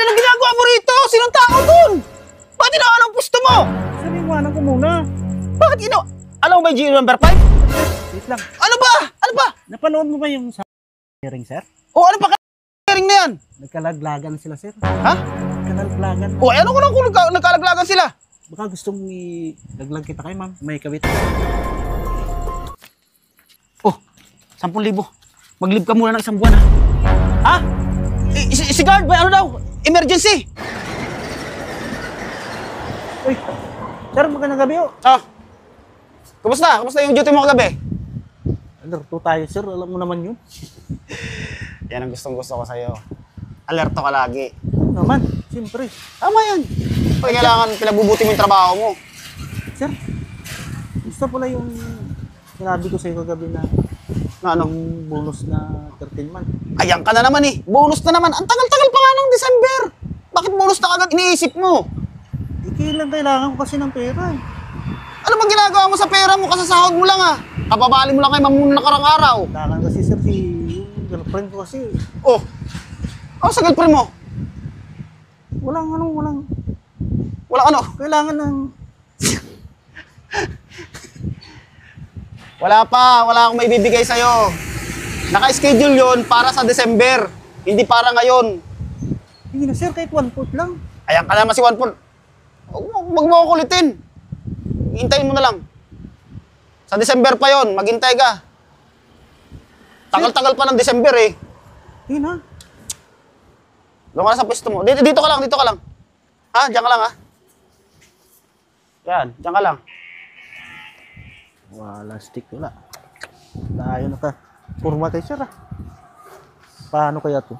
anong ginagawa mo rito? Sinong tao dun? Bakit inawa ng pusto mo? Sir, iwanan ko muna. Bakit alam mo ba yung GL number 5? Wait lang. Ano ba? Ano ba? Napanood mo ba yung sa hearing, sir? O ano pa ka-hearing na yan? Nagkalaglagan sila, sir. Ha? Nagkalaglagan. O ano ko lang kung nagkalaglagan sila? Baka gusto mong ilaglag kita kay ma'am. May kawit. Oh, 10,000. Mag-leave ka muna ng isang buwan, ha? Ha? Si guard ba? Ano daw? Emergency! Uy, sir, magandang gabi o. Ah, kumusta? Kumusta yung duty mo kagabi? Alerto tayo, sir. Alam mo naman yun. Yan ang gustong-gusto ko sa'yo. Alerto ka lagi. Naman, siyempre. Tama yan. Kailangan pinabubuti mo yung trabaho mo. Sir, gusto pala yung sinabi ko sa'yo kagabi na Ano? yung bonus na 13 month. Ayan ka na naman eh. Bonus na naman. Ang tagal-tagal pa nga ng December. Bakit bonus na agad iniisip mo? Kailangan ko kasi ng pera eh. Ano bang ginagawa mo sa pera mo? Kasasahod mo lang ah. Kababali mo lang kay Mamun nakarang araw. Kailangan kasi sir, yung girlfriend ko kasi. Oh. Ano sa girlfriend mo? Walang Wala ano? kailangan ng... Wala akong maibibigay sa'yo. Naka-schedule yon para sa December. Hindi para ngayon. Hindi na sir, kahit 1/4 lang. Ayan ka naman si Juan. Huwag mo ko kulitin. Hintayin mo na lang. Sa December pa yon, maghintay ka. Tagal-tagal pa ng December eh. Hindi na. Doon ka na sa pwesto mo. Dito ka lang. Ha? Diyan ka lang ha? Yan, diyan ka lang. Wala, stick wala. Tayo naka-forma tayo sir ah. Paano kaya to?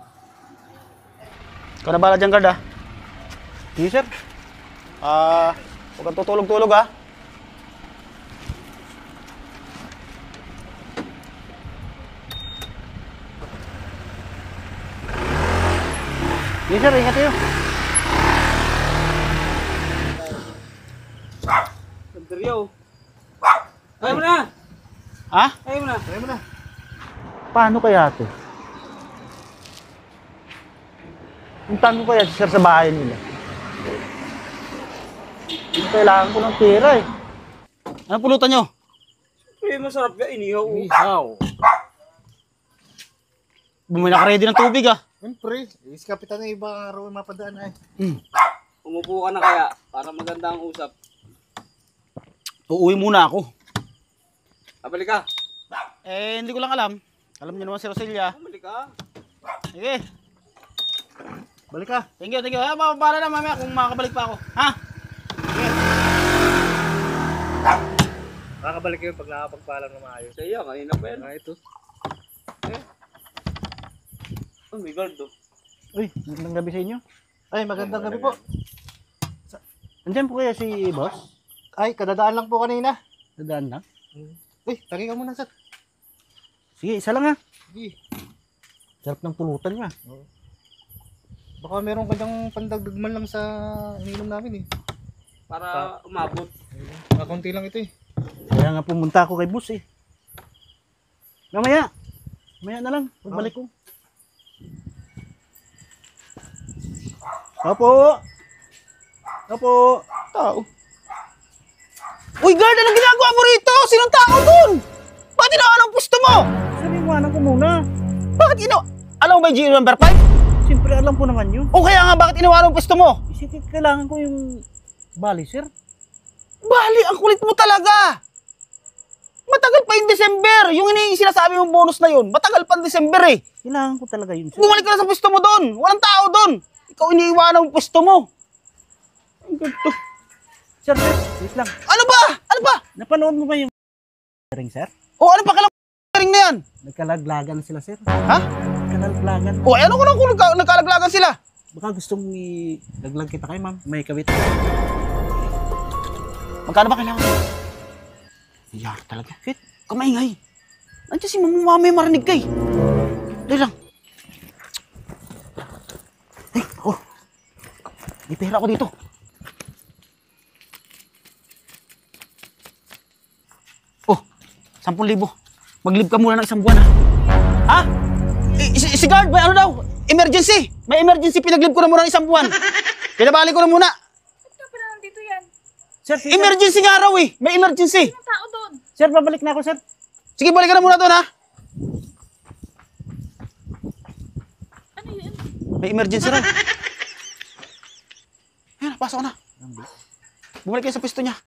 Ikaw na bala dyan, guard ha? Sige sir. Huwag kang tutulog-tulog ha? Sige sir, ingat kayo. Sandrio. Ayaw mo na! Ha? Ayaw mo na! Ayaw mo na. Paano kaya to? Puntahan ko kaya si sir sa bahay nila. Kailangan ko ng pera eh. Anong pulutan nyo? Uy, masarap ka, inihaw. Inihaw. Bumili na ka ready ng tubig ah. Siyempre, is kapitan na iba araw mapadaan ay. Umupo ka na kaya para maganda ang usap. Uuwi muna ako. Kabalik ka. Hindi ko lang alam. Alam niyo naman si Roselia. Kabalik ka. Sige. Balik ka. Thank you. Para na mamaya kung makakabalik pa ako. Ha? Makakabalik kayo pag nakapagpalang na maayos. Sa iyo, kanina pa yan. Ito. Oh, may guard do. Uy, magandang gabi sa inyo. Ay, magandang gabi po. Andiyan po kaya si boss? Ay, kadadaan lang po kanina. Dadaan lang. Uy, tagi ka muna sir. Sige, isa lang ha. Sige. Sarap ng pulutan niya. Baka meron ka dyang pandagdag man lang sa ininom namin eh. Para umabot. Kakunti lang ito eh. Kaya nga pumunta ako kay boss eh. Mamaya na lang. Pagbalik ko. Opo. Tao. Uy, guard! Anong ginagawa mo rito? Sinong tao dun? Bakit inawa ng pusto mo? Sir, iwanan ko muna. Bakit alam mo ba yung GL number 5? Siyempre, alam ko naman yun. O kaya nga, bakit inawa ng pusto mo? Kasi kailangan ko yung bali, sir. Bali, ang kulit mo talaga. Matagal pa yung December. Yung sinasabi mong bonus na yun, matagal pa yung December eh. Kailangan ko talaga yun, sir. Bumalik ka na sa pwesto mo doon. Walang tao doon. Ikaw iniiwanan ang pwesto mo. Ang ganito. Sir, wait lang. Ano ba? Napanood mo ba yung hearing, sir? O ano pa kalang na yan? Nagkalaglagan sila, sir. Ha? Nagkalaglagan. O ano ko lang kung nagkalaglagan sila? Baka gusto mong ilaglag kita kay ma'am. May kawit. Magkano ba kailangan? Iyar talaga. Shit, kamaingay. Nandiyan si mamay marinig kay. Dali lang. Ay, may pera ako dito. Oh, 10,000. Mag-leave ka muna ng isang buwan ha. Ha? Si guard ba? Ano daw? emergency. May emergency, pinaglib ko na muna ng 1 buwan. Pinabalik ko na muna. Ba't ka pa na nandito yan? Sir, sir, Emergency nga raw eh. May emergency. Anong tao doon? sir, babalik na ako, sir. Sige, balik ka na muna doon ha. Ano yun? May emergency raw. Ayan, pasok ka na. Bumalik kayo sa pwesto niya.